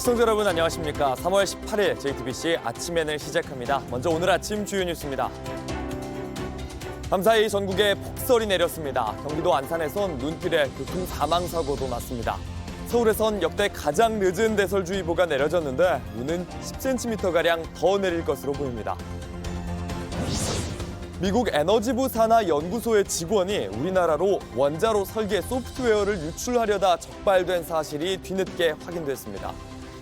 시청자 여러분 안녕하십니까. 3월 18일 JTBC 아침에는 시작합니다. 먼저 오늘 아침 주요 뉴스입니다. 밤사이 전국에 폭설이 내렸습니다. 경기도 안산에선 눈길에 교통 사망 사고도 났습니다. 서울에선 역대 가장 늦은 대설주의보가 내려졌는데 눈은 10cm가량 더 내릴 것으로 보입니다. 미국 에너지부 산하 연구소의 직원이 우리나라로 원자로 설계 소프트웨어를 유출하려다 적발된 사실이 뒤늦게 확인됐습니다.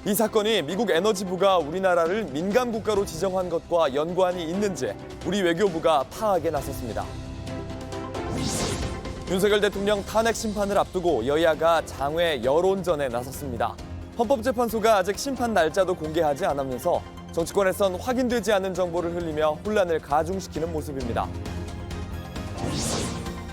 이 사건이 미국 에너지부가 우리나라를 민감 국가로 지정한 것과 연관이 있는지 우리 외교부가 파악에 나섰습니다. 윤석열 대통령 탄핵 심판을 앞두고 여야가 장외 여론전에 나섰습니다. 헌법재판소가 아직 심판 날짜도 공개하지 않으면서 정치권에선 확인되지 않은 정보를 흘리며 혼란을 가중시키는 모습입니다.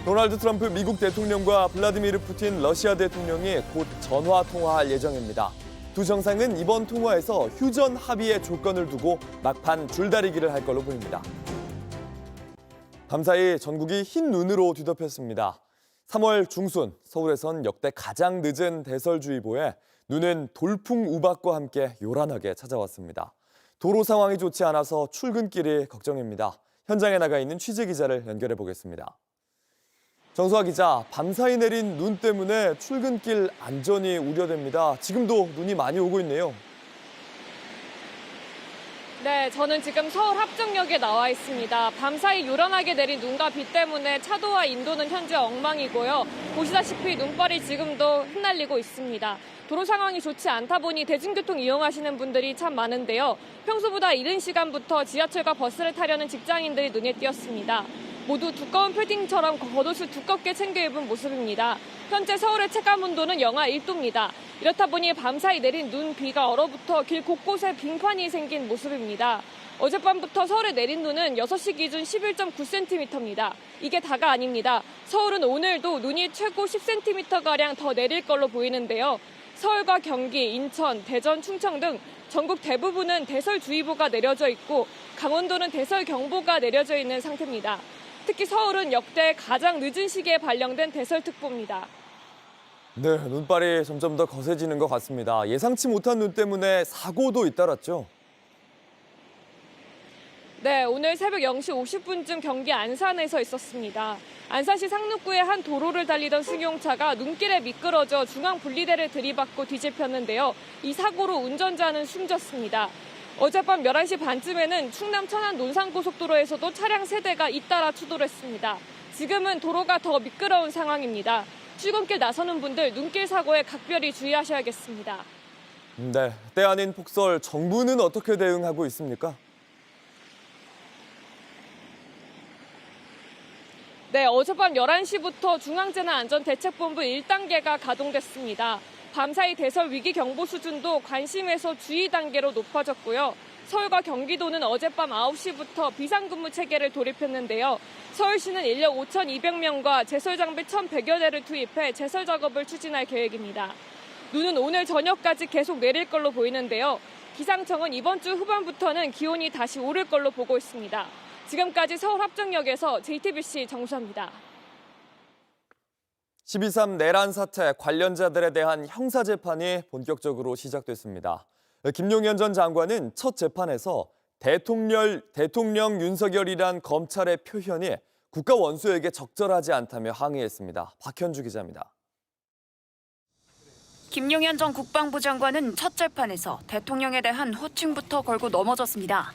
도널드 트럼프 미국 대통령과 블라디미르 푸틴 러시아 대통령이 곧 전화 통화할 예정입니다. 두 정상은 이번 통화에서 휴전 합의의 조건을 두고 막판 줄다리기를 할 걸로 보입니다. 밤사이 전국이 흰 눈으로 뒤덮였습니다. 3월 중순 서울에선 역대 가장 늦은 대설주의보에 눈은 돌풍 우박과 함께 요란하게 찾아왔습니다. 도로 상황이 좋지 않아서 출근길이 걱정입니다. 현장에 나가 있는 취재기자를 연결해 보겠습니다. 정수아 기자, 밤사이 내린 눈 때문에 출근길 안전이 우려됩니다. 지금도 눈이 많이 오고 있네요. 네, 저는 지금 서울 합정역에 나와 있습니다. 밤사이 요란하게 내린 눈과 비 때문에 차도와 인도는 현재 엉망이고요. 보시다시피 눈발이 지금도 흩날리고 있습니다. 도로 상황이 좋지 않다 보니 대중교통 이용하시는 분들이 참 많은데요. 평소보다 이른 시간부터 지하철과 버스를 타려는 직장인들이 눈에 띄었습니다. 모두 두꺼운 패딩처럼 겉옷을 두껍게 챙겨 입은 모습입니다. 현재 서울의 체감 온도는 영하 1도입니다. 이렇다 보니 밤사이 내린 눈, 비가 얼어붙어 길 곳곳에 빙판이 생긴 모습입니다. 어젯밤부터 서울에 내린 눈은 6시 기준 11.9cm입니다. 이게 다가 아닙니다. 서울은 오늘도 눈이 최고 10cm가량 더 내릴 걸로 보이는데요. 서울과 경기, 인천, 대전, 충청 등 전국 대부분은 대설주의보가 내려져 있고 강원도는 대설경보가 내려져 있는 상태입니다. 특히 서울은 역대 가장 늦은 시기에 발령된 대설특보입니다. 네, 눈발이 점점 더 거세지는 것 같습니다. 예상치 못한 눈 때문에 사고도 잇따랐죠. 네, 오늘 새벽 0시 50분쯤 경기 안산에서 있었습니다. 안산시 상록구의 한 도로를 달리던 승용차가 눈길에 미끄러져 중앙 분리대를 들이받고 뒤집혔는데요. 이 사고로 운전자는 숨졌습니다. 어젯밤 11시 반쯤에는 충남 천안 논산고속도로에서도 차량 3대가 잇따라 추돌했습니다. 지금은 도로가 더 미끄러운 상황입니다. 출근길 나서는 분들 눈길 사고에 각별히 주의하셔야겠습니다. 네, 때 아닌 폭설, 정부는 어떻게 대응하고 있습니까? 네, 어젯밤 11시부터 중앙재난안전대책본부 1단계가 가동됐습니다. 밤사이 대설 위기 경보 수준도 관심에서 주의 단계로 높아졌고요. 서울과 경기도는 어젯밤 9시부터 비상근무 체계를 돌입했는데요. 서울시는 인력 5,200명과 제설 장비 1,100여 대를 투입해 제설 작업을 추진할 계획입니다. 눈은 오늘 저녁까지 계속 내릴 걸로 보이는데요. 기상청은 이번 주 후반부터는 기온이 다시 오를 걸로 보고 있습니다. 지금까지 서울 합정역에서 JTBC 정수아입니다. 12.3 내란 사태 관련자들에 대한 형사재판이 본격적으로 시작됐습니다. 김용현 전 장관은 첫 재판에서 대통령 윤석열이란 검찰의 표현이 국가 원수에게 적절하지 않다며 항의했습니다. 박현주 기자입니다. 김용현 전 국방부 장관은 첫 재판에서 대통령에 대한 호칭부터 걸고 넘어졌습니다.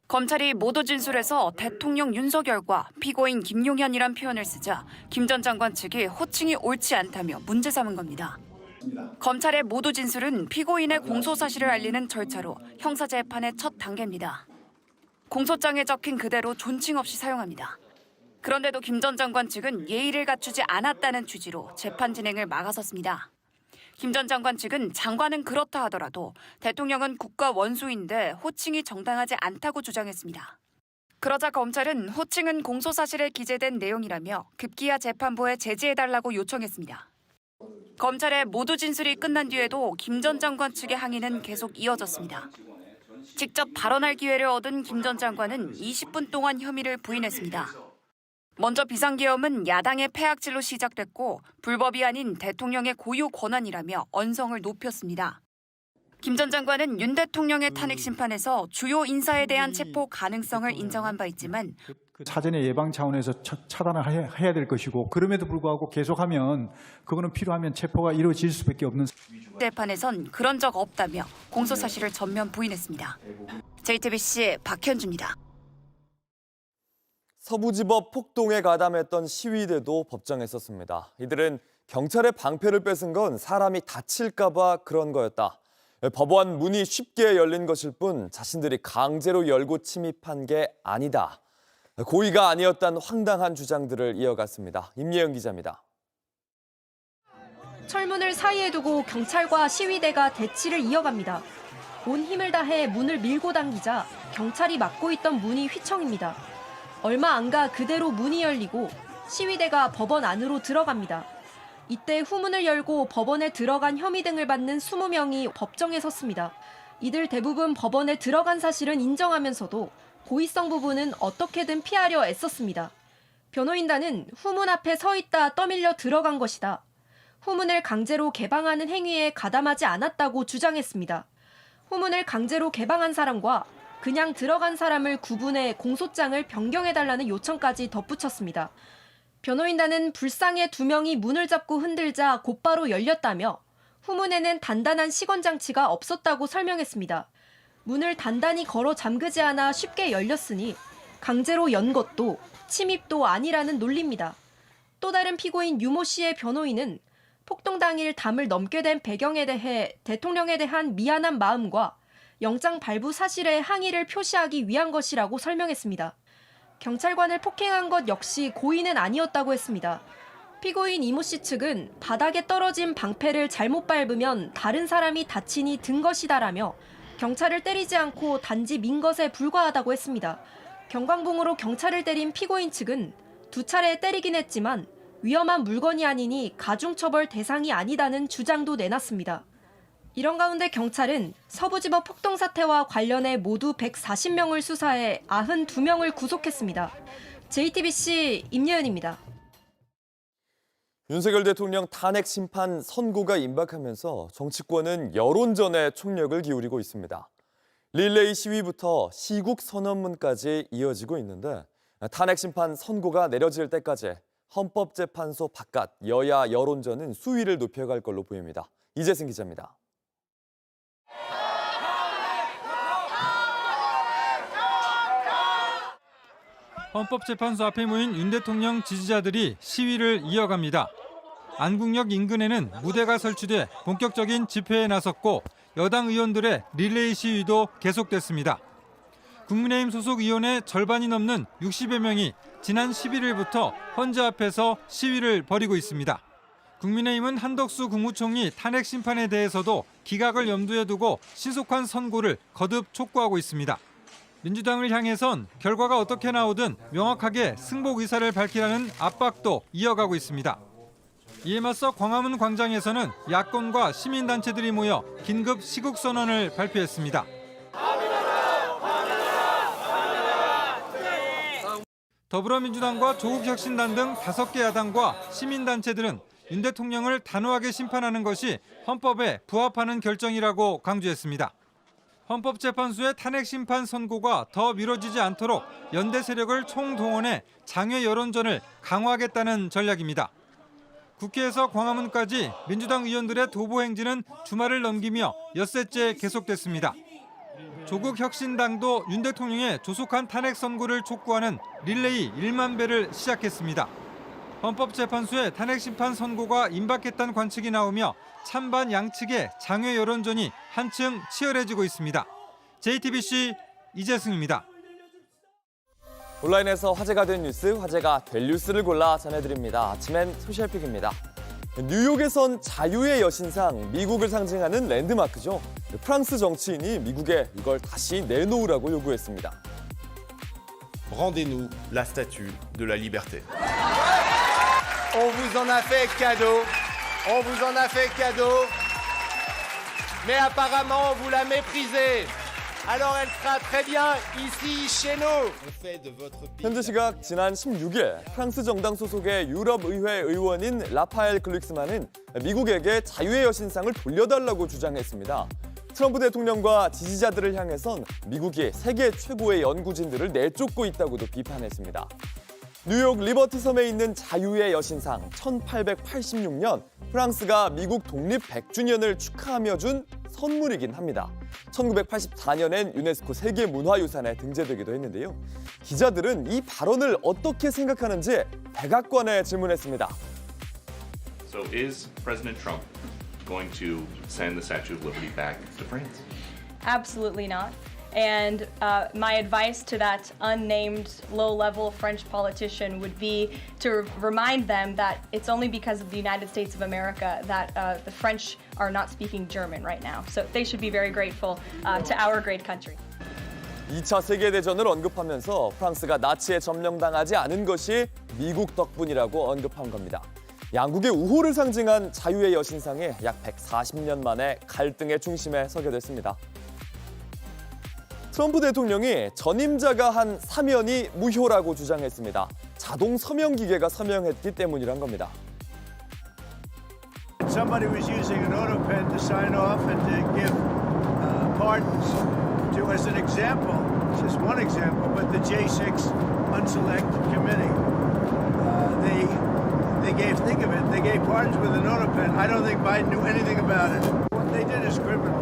검찰이 모두 진술에서 대통령 윤석열과 피고인 김용현이란 표현을 쓰자 김 전 장관 측이 호칭이 옳지 않다며 문제 삼은 겁니다. 검찰의 모두 진술은 피고인의 공소 사실을 알리는 절차로 형사재판의 첫 단계입니다. 공소장에 적힌 그대로 존칭 없이 사용합니다. 그런데도 김 전 장관 측은 예의를 갖추지 않았다는 취지로 재판 진행을 막아섰습니다. 김 전 장관 측은 장관은 그렇다 하더라도 대통령은 국가 원수인데 호칭이 정당하지 않다고 주장했습니다. 그러자 검찰은 호칭은 공소사실에 기재된 내용이라며 급기야 재판부에 제지해달라고 요청했습니다. 검찰의 모두 진술이 끝난 뒤에도 김 전 장관 측의 항의는 계속 이어졌습니다. 직접 발언할 기회를 얻은 김 전 장관은 20분 동안 혐의를 부인했습니다. 먼저 비상계엄은 야당의 패악질로 시작됐고 불법이 아닌 대통령의 고유 권한이라며 언성을 높였습니다. 김 전 장관은 윤 대통령의 탄핵 심판에서 주요 인사에 대한 체포 가능성을 인정한 바 있지만 사전에 예방 차원에서 차단을 해야 될 것이고 그럼에도 불구하고 계속하면 그거는 필요하면 체포가 이루어질 수밖에 없는. 재판에선 그런 적 없다며 공소 사실을 전면 부인했습니다. JTBC 박현주입니다. 서부지법 폭동에 가담했던 시위대도 법정에 섰습니다. 이들은 경찰의 방패를 뺏은 건 사람이 다칠까 봐 그런 거였다. 법원 문이 쉽게 열린 것일 뿐 자신들이 강제로 열고 침입한 게 아니다. 고의가 아니었다는 황당한 주장들을 이어갔습니다. 임예은 기자입니다. 철문을 사이에 두고 경찰과 시위대가 대치를 이어갑니다. 온 힘을 다해 문을 밀고 당기자 경찰이 막고 있던 문이 휘청입니다. 얼마 안 가 그대로 문이 열리고 시위대가 법원 안으로 들어갑니다. 이때 후문을 열고 법원에 들어간 혐의 등을 받는 20명이 법정에 섰습니다. 이들 대부분 법원에 들어간 사실은 인정하면서도 고의성 부분은 어떻게든 피하려 애썼습니다. 변호인단은 후문 앞에 서 있다 떠밀려 들어간 것이다. 후문을 강제로 개방하는 행위에 가담하지 않았다고 주장했습니다. 후문을 강제로 개방한 사람과 그냥 들어간 사람을 구분해 공소장을 변경해달라는 요청까지 덧붙였습니다. 변호인단은 불상의 2명이 문을 잡고 흔들자 곧바로 열렸다며 후문에는 단단한 시건 장치가 없었다고 설명했습니다. 문을 단단히 걸어 잠그지 않아 쉽게 열렸으니 강제로 연 것도 침입도 아니라는 논리입니다. 또 다른 피고인 유모 씨의 변호인은 폭동 당일 담을 넘게 된 배경에 대해 대통령에 대한 미안한 마음과 영장 발부 사실에 항의를 표시하기 위한 것이라고 설명했습니다. 경찰관을 폭행한 것 역시 고의는 아니었다고 했습니다. 피고인 이모 씨 측은 바닥에 떨어진 방패를 잘못 밟으면 다른 사람이 다치니 든 것이다라며 경찰을 때리지 않고 단지 민 것에 불과하다고 했습니다. 경광봉으로 경찰을 때린 피고인 측은 2차례 때리긴 했지만 위험한 물건이 아니니 가중처벌 대상이 아니다는 주장도 내놨습니다. 이런 가운데 경찰은 서부지법 폭동 사태와 관련해 모두 140명을 수사해 92명을 구속했습니다. JTBC 임예은입니다. 윤석열 대통령 탄핵 심판 선고가 임박하면서 정치권은 여론전에 총력을 기울이고 있습니다. 릴레이 시위부터 시국 선언문까지 이어지고 있는데 탄핵 심판 선고가 내려질 때까지 헌법재판소 바깥 여야 여론전은 수위를 높여갈 걸로 보입니다. 이재승 기자입니다. 헌법재판소 앞에 모인 윤 대통령 지지자들이 시위를 이어갑니다. 안국역 인근에는 무대가 설치돼 본격적인 집회에 나섰고 여당 의원들의 릴레이 시위도 계속됐습니다. 국민의힘 소속 의원의 절반이 넘는 60여 명이 지난 11일부터 헌재 앞에서 시위를 벌이고 있습니다. 국민의힘은 한덕수 국무총리 탄핵 심판에 대해서도 기각을 염두에 두고 신속한 선고를 거듭 촉구하고 있습니다. 민주당을 향해선 결과가 어떻게 나오든 명확하게 승복 의사를 밝히라는 압박도 이어가고 있습니다. 이에 맞서 광화문 광장에서는 야권과 시민단체들이 모여 긴급 시국선언을 발표했습니다. 더불어민주당과 조국혁신단 등 5개 야당과 시민단체들은 윤 대통령을 단호하게 심판하는 것이 헌법에 부합하는 결정이라고 강조했습니다. 헌법재판소의 탄핵 심판 선고가 더 미뤄지지 않도록 연대 세력을 총동원해 장외 여론전을 강화하겠다는 전략입니다. 국회에서 광화문까지 민주당 의원들의 도보 행진은 주말을 넘기며 엿새째 계속됐습니다. 조국혁신당도 윤 대통령의 조속한 탄핵 선고를 촉구하는 릴레이 1만 배를 시작했습니다. 헌법재판소의 탄핵 심판 선고가 임박했다는 관측이 나오며 찬반 양측의 장외 여론전이 한층 치열해지고 있습니다. JTBC 이재승입니다. 온라인에서 화제가 된 뉴스, 화제가 될 뉴스를 골라 전해드립니다. 아침엔 소셜픽입니다. 뉴욕에선 자유의 여신상, 미국을 상징하는 랜드마크죠. 프랑스 정치인이 미국에 이걸 다시 내놓으라고 요구했습니다. Rendez-nous la statue de la liberté. On vous en a fait cadeau. On vous en a fait cadeau. Mais apparemment, vous la méprisez. Alors elle sera très bien ici chez nous. 현재 시각 지난 16일 프랑스 정당 소속의 유럽의회 의원인 라파엘 글릭스만은 미국에게 자유의 여신상을 돌려달라고 주장했습니다. 트럼프 대통령과 지지자들을 향해선 미국이 세계 최고의 연구진들을 내쫓고 있다고도 비판했습니다. 뉴욕 리버티 섬에 있는 자유의 여신상 1886년 프랑스가 미국 독립 100주년을 축하하며 준 선물이긴 합니다. 1984년엔 유네스코 세계문화유산에 등재되기도 했는데요. 기자들은 이 발언을 어떻게 생각하는지 백악관에 질문했습니다. So is President Trump going to send the Statue of Liberty back to France? Absolutely not. And my advice to that unnamed low-level French politician would be to remind them that it's only because of the United States of America that the French are not speaking German right now. So they should be very grateful to our great country. 2차 세계대전을 언급하면서 프랑스가 나치에 점령당하지 않은 것이 미국 덕분이라고 언급한 겁니다. 양국의 우호를 상징한 자유의 여신상이 약 140년 만에 갈등의 중심에 서게 됐습니다. 트럼프 대통령이 전임자가 한 사면이 무효라고 주장했습니다. 자동 서명 기계가 서명했기 때문이란 겁니다. Somebody was using an auto pen to sign off and to give pardons to, as an example, just one example, but the J6 Unselect Committee, they gave, think of it, they gave pardons with an auto pen. I don't think Biden knew anything about it. What they did is criminal.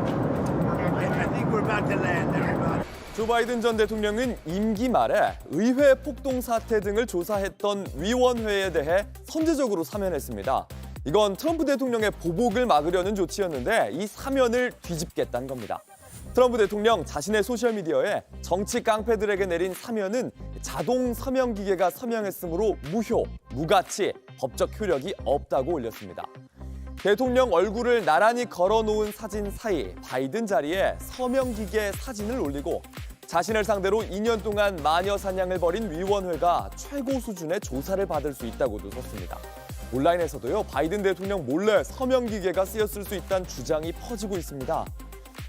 I think we're about to land, everybody. 조 바이든 전 대통령은 임기 말에 의회 폭동 사태 등을 조사했던 위원회에 대해 선제적으로 사면했습니다. 이건 트럼프 대통령의 보복을 막으려는 조치였는데 이 사면을 뒤집겠다는 겁니다. 트럼프 대통령 자신의 소셜미디어에 정치 깡패들에게 내린 사면은 자동 서명 기계가 서명했으므로 무효, 무가치, 법적 효력이 없다고 올렸습니다. 대통령 얼굴을 나란히 걸어놓은 사진 사이 바이든 자리에 서명기계 사진을 올리고 자신을 상대로 2년 동안 마녀 사냥을 벌인 위원회가 최고 수준의 조사를 받을 수 있다고도 썼습니다. 온라인에서도요, 바이든 대통령 몰래 서명기계가 쓰였을 수 있다는 주장이 퍼지고 있습니다.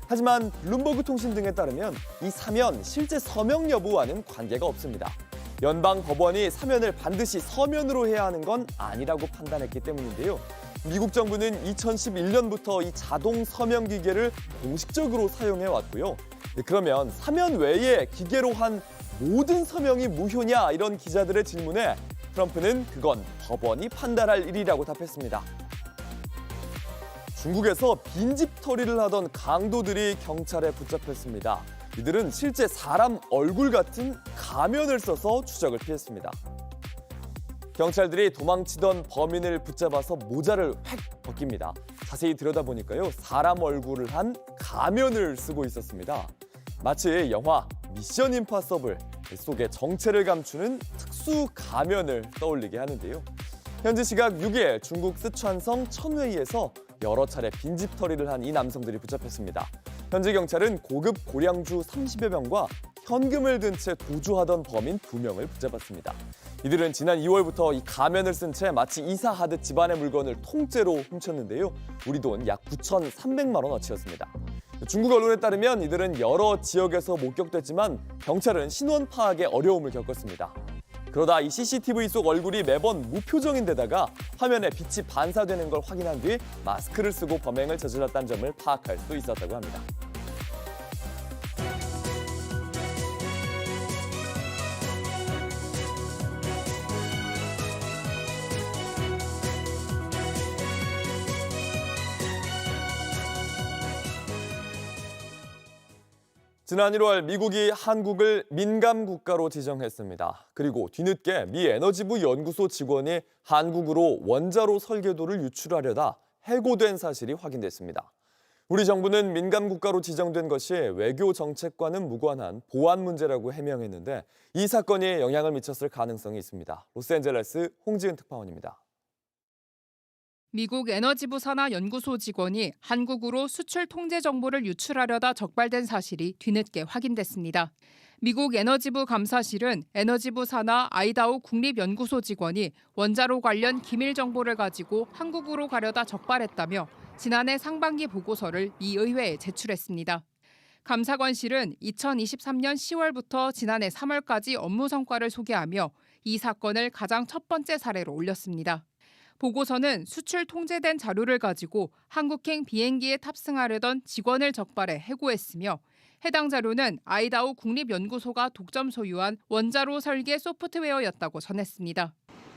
하지만 블룸버그 통신 등에 따르면 이 사면 실제 서명 여부와는 관계가 없습니다. 연방 법원이 사면을 반드시 서면으로 해야 하는 건 아니라고 판단했기 때문인데요. 미국 정부는 2011년부터 이 자동 서명 기계를 공식적으로 사용해 왔고요. 그러면 사면 외에 기계로 한 모든 서명이 무효냐 이런 기자들의 질문에 트럼프는 그건 법원이 판단할 일이라고 답했습니다. 중국에서 빈집털이를 하던 강도들이 경찰에 붙잡혔습니다. 이들은 실제 사람 얼굴 같은 가면을 써서 추적을 피했습니다. 경찰들이 도망치던 범인을 붙잡아서 모자를 획 벗깁니다. 자세히 들여다보니까요, 사람 얼굴을 한 가면을 쓰고 있었습니다. 마치 영화 미션 임파서블 속의 정체를 감추는 특수 가면을 떠올리게 하는데요. 현지 시각 6일 중국 쓰촨성 천웨이에서 여러 차례 빈집털이를 한 이 남성들이 붙잡혔습니다. 현지 경찰은 고급 고량주 30여 병과 현금을 든 채 도주하던 범인 2명을 붙잡았습니다. 이들은 지난 2월부터 이 가면을 쓴 채 마치 이사하듯 집안의 물건을 통째로 훔쳤는데요. 우리 돈 약 9,300만 원어치였습니다. 중국 언론에 따르면 이들은 여러 지역에서 목격됐지만 경찰은 신원 파악에 어려움을 겪었습니다. 그러다 이 CCTV 속 얼굴이 매번 무표정인 데다가 화면에 빛이 반사되는 걸 확인한 뒤 마스크를 쓰고 범행을 저질렀다는 점을 파악할 수 있었다고 합니다. 지난 1월 미국이 한국을 민감 국가로 지정했습니다. 그리고 뒤늦게 미 에너지부 연구소 직원이 한국으로 원자로 설계도를 유출하려다 해고된 사실이 확인됐습니다. 우리 정부는 민감 국가로 지정된 것이 외교 정책과는 무관한 보안 문제라고 해명했는데 이 사건이 영향을 미쳤을 가능성이 있습니다. 로스앤젤레스 홍지은 특파원입니다. 미국 에너지부 산하 연구소 직원이 한국으로 수출 통제 정보를 유출하려다 적발된 사실이 뒤늦게 확인됐습니다. 미국 에너지부 감사실은 에너지부 산하 아이다호 국립연구소 직원이 원자로 관련 기밀 정보를 가지고 한국으로 가려다 적발했다며 지난해 상반기 보고서를 미 의회에 제출했습니다. 감사관실은 2023년 10월부터 지난해 3월까지 업무 성과를 소개하며 이 사건을 가장 첫 번째 사례로 올렸습니다. 보고서는 수출 통제된 자료를 가지고 한국행 비행기에 탑승하려던 직원을 적발해 해고했으며 해당 자료는 아이다호 국립연구소가 독점 소유한 원자로 설계 소프트웨어였다고 전했습니다.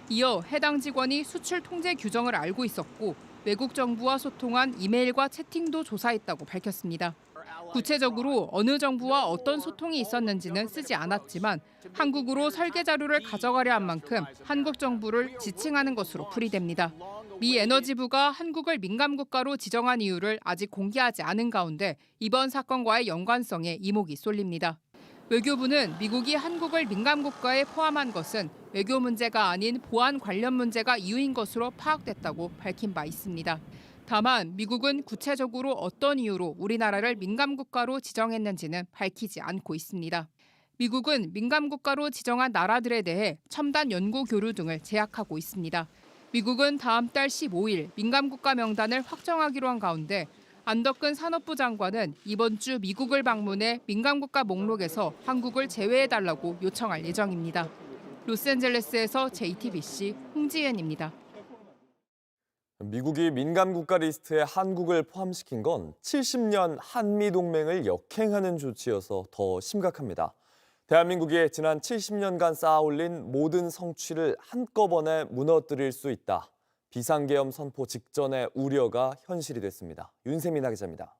이어 해당 직원이 수출 통제 규정을 알고 있었고 외국 정부와 소통한 이메일과 채팅도 조사했다고 밝혔습니다. 구체적으로 어느 정부와 어떤 소통이 있었는지는 쓰지 않았지만 한국으로 설계 자료를 가져가려 한 만큼 한국 정부를 지칭하는 것으로 풀이됩니다. 미 에너지부가 한국을 민감국가로 지정한 이유를 아직 공개하지 않은 가운데 이번 사건과의 연관성에 이목이 쏠립니다. 외교부는 미국이 한국을 민감국가에 포함한 것은 외교 문제가 아닌 보안 관련 문제가 이유인 것으로 파악됐다고 밝힌 바 있습니다. 다만 미국은 구체적으로 어떤 이유로 우리나라를 민감국가로 지정했는지는 밝히지 않고 있습니다. 미국은 민감국가로 지정한 나라들에 대해 첨단 연구 교류 등을 제약하고 있습니다. 미국은 다음 달 15일 민감국가 명단을 확정하기로 한 가운데 안덕근 산업부 장관은 이번 주 미국을 방문해 민감국가 목록에서 한국을 제외해달라고 요청할 예정입니다. 로스앤젤레스에서 JTBC 홍지연입니다. 미국이 민감국가 리스트에 한국을 포함시킨 건 70년 한미동맹을 역행하는 조치여서 더 심각합니다. 대한민국이 지난 70년간 쌓아올린 모든 성취를 한꺼번에 무너뜨릴 수 있다. 비상계엄 선포 직전의 우려가 현실이 됐습니다. 윤세민아 기자입니다.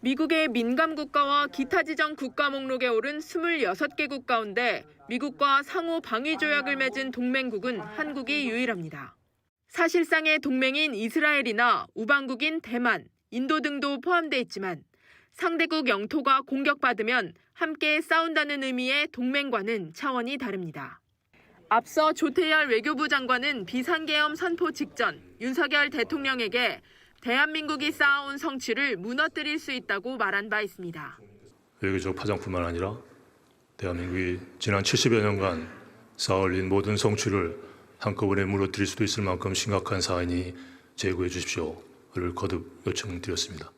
미국의 민감국가와 기타 지정 국가 목록에 오른 26개국 가운데 미국과 상호 방위 조약을 맺은 동맹국은 한국이 유일합니다. 사실상의 동맹인 이스라엘이나 우방국인 대만, 인도 등도 포함돼 있지만 상대국 영토가 공격받으면 함께 싸운다는 의미의 동맹과는 차원이 다릅니다. 앞서 조태열 외교부 장관은 비상계엄 선포 직전 윤석열 대통령에게 대한민국이 쌓아온 성취를 무너뜨릴 수 있다고 말한 바 있습니다. 외교적 파장뿐만 아니라 대한민국이 지난 70여 년간 쌓아올린 모든 성취를 한꺼번에 무너뜨릴 수도 있을 만큼 심각한 사안이 제고해 주십시오를 거듭 요청드렸습니다.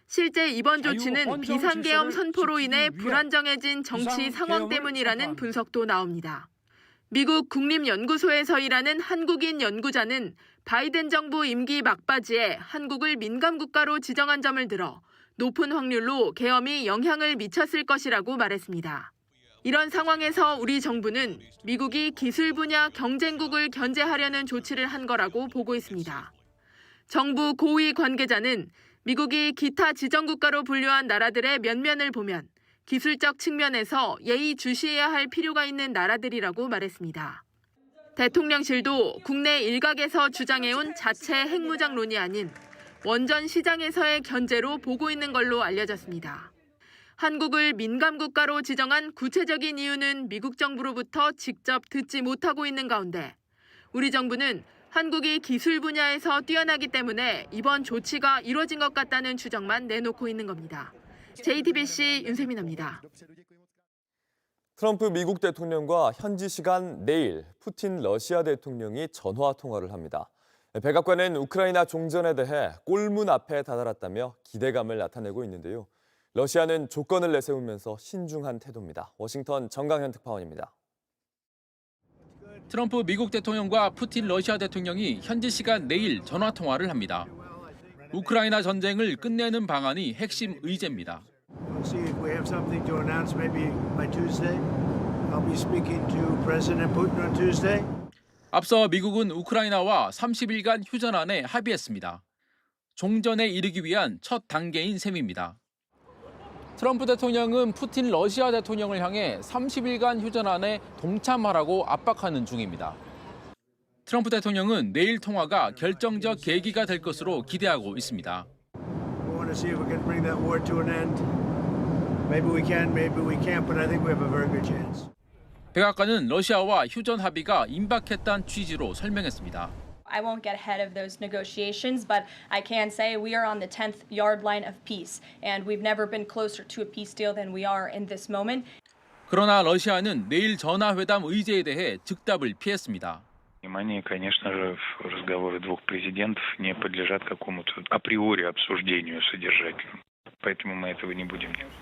실제 이번 조치는 비상계엄 선포로 인해 불안정해진 정치 상황 때문이라는 분석도 나옵니다. 미국 국립연구소에서 일하는 한국인 연구자는 바이든 정부 임기 막바지에 한국을 민감국가로 지정한 점을 들어 높은 확률로 계엄이 영향을 미쳤을 것이라고 말했습니다. 이런 상황에서 우리 정부는 미국이 기술 분야 경쟁국을 견제하려는 조치를 한 거라고 보고 있습니다. 정부 고위 관계자는 미국이 기타 지정국가로 분류한 나라들의 면면을 보면 기술적 측면에서 예의주시해야 할 필요가 있는 나라들이라고 말했습니다. 대통령실도 국내 일각에서 주장해온 자체 핵무장론이 아닌 원전 시장에서의 견제로 보고 있는 걸로 알려졌습니다. 한국을 민감국가로 지정한 구체적인 이유는 미국 정부로부터 직접 듣지 못하고 있는 가운데 우리 정부는 한국이 기술 분야에서 뛰어나기 때문에 이번 조치가 이뤄진 것 같다는 추정만 내놓고 있는 겁니다. JTBC 윤세민입니다. 트럼프 미국 대통령과 현지 시간 내일 푸틴 러시아 대통령이 전화 통화를 합니다. 백악관은 우크라이나 종전에 대해 골문 앞에 다다랐다며 기대감을 나타내고 있는데요. 러시아는 조건을 내세우면서 신중한 태도입니다. 워싱턴 정강현 특파원입니다. 트럼프 미국 대통령과 푸틴 러시아 대통령이 현지 시간 내일 전화 통화를 합니다. 우크라이나 전쟁을 끝내는 방안이 핵심 의제입니다. 앞서 미국은 우크라이나와 30일간 휴전안에 합의했습니다. 종전에 이르기 위한 첫 단계인 셈입니다. 트럼프 대통령은 푸틴 러시아 대통령을 향해 30일간 휴전안에 동참하라고 압박하는 중입니다. 트럼프 대통령은 내일 통화가 결정적 계기가 될 것으로 기대하고 있습니다. 백악관은 러시아와 휴전 합의가 임박했다는 취지로 설명했습니다. I won't get ahead of those negotiations, but I can say we are on the 10th yard line of peace, and we've never been closer to a peace deal than we are in this moment. 그러나 러시아는 내일 전화회담 의제에 대해 즉답을 피했습니다. Внимание, конечно же, разговоры двух президентов не подлежат какому-то априори обсуждению содержательному, поэтому мы этого не будем делать.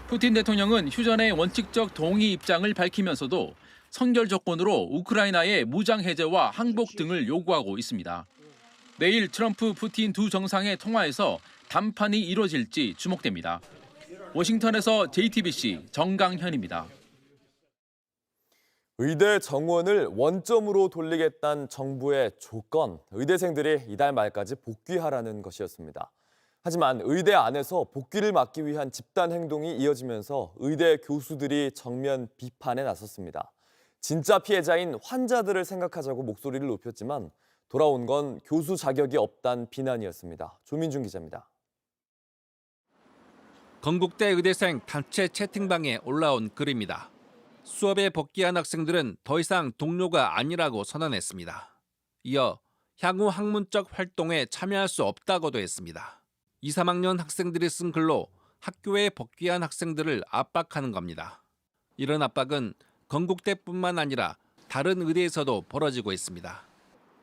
푸틴 대통령은 휴전의 원칙적 동의 입장을 밝히면서도 선결 조건으로 우크라이나의 무장 해제와 항복 등을 요구하고 있습니다. 내일 트럼프, 푸틴 두 정상의 통화에서 담판이 이루어질지 주목됩니다. 워싱턴에서 JTBC 정강현입니다. 의대 정원을 원점으로 돌리겠다는 정부의 조건, 의대생들이 이달 말까지 복귀하라는 것이었습니다. 하지만 의대 안에서 복귀를 막기 위한 집단 행동이 이어지면서 의대 교수들이 정면 비판에 나섰습니다. 진짜 피해자인 환자들을 생각하자고 목소리를 높였지만 돌아온 건 교수 자격이 없다는 비난이었습니다. 조민준 기자입니다. 건국대 의대생 단체 채팅방에 올라온 글입니다. 수업에 복귀한 학생들은 더 이상 동료가 아니라고 선언했습니다. 이어 향후 학문적 활동에 참여할 수 없다고도 했습니다. 2, 3학년 학생들이 쓴 글로 학교에 복귀한 학생들을 압박하는 겁니다. 이런 압박은 건국대뿐만 아니라 다른 의대에서도 벌어지고 있습니다.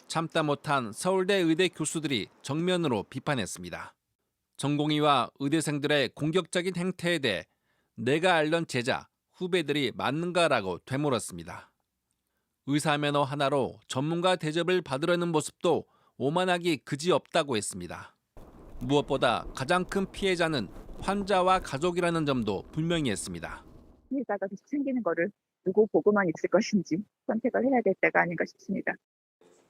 참다 못한 서울대 의대 교수들이 정면으로 비판했습니다. 전공의와 의대생들의 공격적인 행태에 대해 내가 알던 제자, 후배들이 맞는가라고 되물었습니다. 의사 면허 하나로 전문가 대접을 받으려는 모습도 오만하기 그지없다고 했습니다. 무엇보다 가장 큰 피해자는 환자와 가족이라는 점도 분명히 했습니다. 피해자가 계속 생기는 거를 누구 보고만 있을 것인지 선택을 해야 될 때가 아닌가 싶습니다.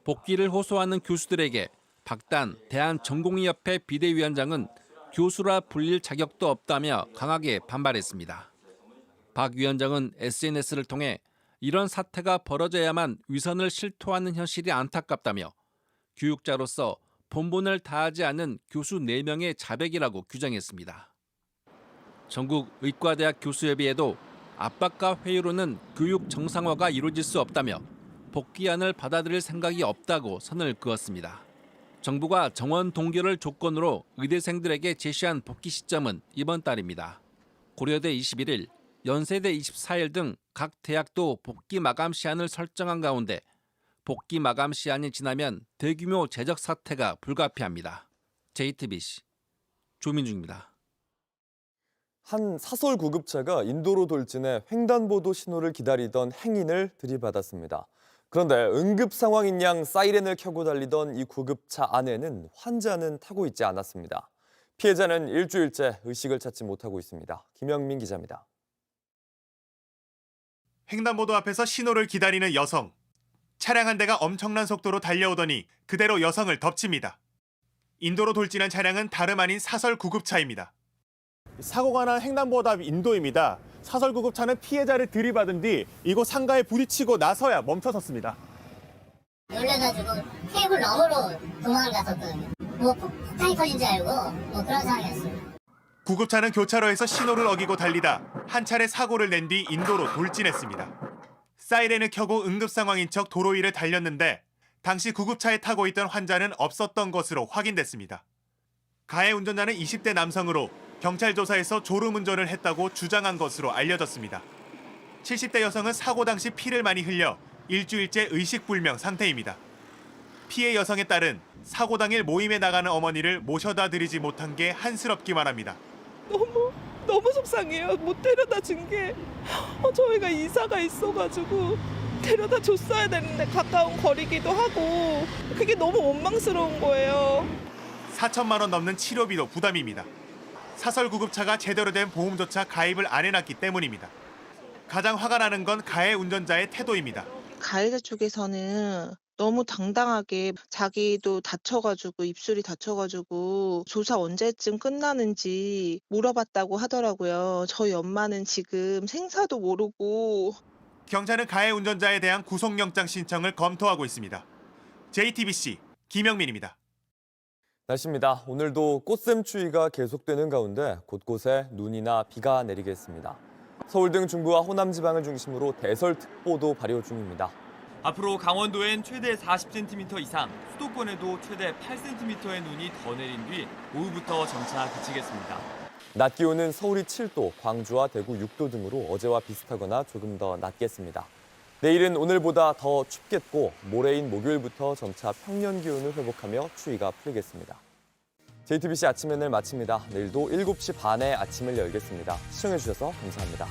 복귀를 호소하는 교수들에게 박단 대한전공의협회 비대위원장은 교수라 불릴 자격도 없다며 강하게 반발했습니다. 박 위원장은 SNS를 통해 이런 사태가 벌어져야만 위선을 실토하는 현실이 안타깝다며 교육자로서 본분을 다하지 않은 교수 4명의 자백이라고 규정했습니다. 전국 의과대학 교수협의회도 압박과 회유로는 교육 정상화가 이루어질 수 없다며 복귀안을 받아들일 생각이 없다고 선을 그었습니다. 정부가 정원 동결을 조건으로 의대생들에게 제시한 복귀 시점은 이번 달입니다. 고려대 21일, 연세대 24일 등 각 대학도 복귀 마감 시한을 설정한 가운데 복귀 마감 시한이 지나면 대규모 재적 사태가 불가피합니다. JTBC 조민중입니다. 한 사설 구급차가 인도로 돌진해 횡단보도 신호를 기다리던 행인을 들이받았습니다. 그런데 응급 상황인 양 사이렌을 켜고 달리던 이 구급차 안에는 환자는 타고 있지 않았습니다. 피해자는 일주일째 의식을 찾지 못하고 있습니다. 김영민 기자입니다. 횡단보도 앞에서 신호를 기다리는 여성. 차량 한 대가 엄청난 속도로 달려오더니 그대로 여성을 덮칩니다. 인도로 돌진한 차량은 다름 아닌 사설 구급차입니다. 사고가 난 횡단보도 앞 인도입니다. 사설 구급차는 피해자를 들이받은 뒤 이곳 상가에 부딪히고 나서야 멈춰섰습니다. 놀래가지고 테이블 너머로 도망을 갔었거든요. 폭탄이 터진 줄 알고 그런 상황이었어요. 구급차는 교차로에서 신호를 어기고 달리다 한 차례 사고를 낸 뒤 인도로 돌진했습니다. 사이렌을 켜고 응급 상황인 척 도로 위를 달렸는데 당시 구급차에 타고 있던 환자는 없었던 것으로 확인됐습니다. 가해 운전자는 20대 남성으로 경찰 조사에서 졸음운전을 했다고 주장한 것으로 알려졌습니다. 70대 여성은 사고 당시 피를 많이 흘려 일주일째 의식불명 상태입니다. 피해 여성의 딸은 사고 당일 모임에 나가는 어머니를 모셔다 드리지 못한 게 한스럽기만 합니다. 너무 속상해요. 못 데려다 준 게 저희가 이사가 있어가지고 데려다 줬어야 되는데 가까운 거리기도 하고 그게 너무 원망스러운 거예요. 4천만 원 넘는 치료비도 부담입니다. 사설 구급차가 제대로 된 보험조차 가입을 안 해놨기 때문입니다. 가장 화가 나는 건 가해 운전자의 태도입니다. 가해자 쪽에서는 너무 당당하게 자기도 다쳐가지고 입술이 다쳐가지고 조사 언제쯤 끝나는지 물어봤다고 하더라고요. 저희 엄마는 지금 생사도 모르고. 경찰은 가해 운전자에 대한 구속영장 신청을 검토하고 있습니다. JTBC 김영민입니다. 날씨입니다. 오늘도 꽃샘추위가 계속되는 가운데 곳곳에 눈이나 비가 내리겠습니다. 서울 등 중부와 호남 지방을 중심으로 대설특보도 발효 중입니다. 앞으로 강원도엔 최대 40cm 이상, 수도권에도 최대 8cm의 눈이 더 내린 뒤 오후부터 점차 그치겠습니다. 낮 기온은 서울이 7도, 광주와 대구 6도 등으로 어제와 비슷하거나 조금 더 낮겠습니다. 내일은 오늘보다 더 춥겠고 모레인 목요일부터 점차 평년 기온을 회복하며 추위가 풀리겠습니다. JTBC 아침 NL 마칩니다. 내일도 7시 반에 아침을 열겠습니다. 시청해주셔서 감사합니다.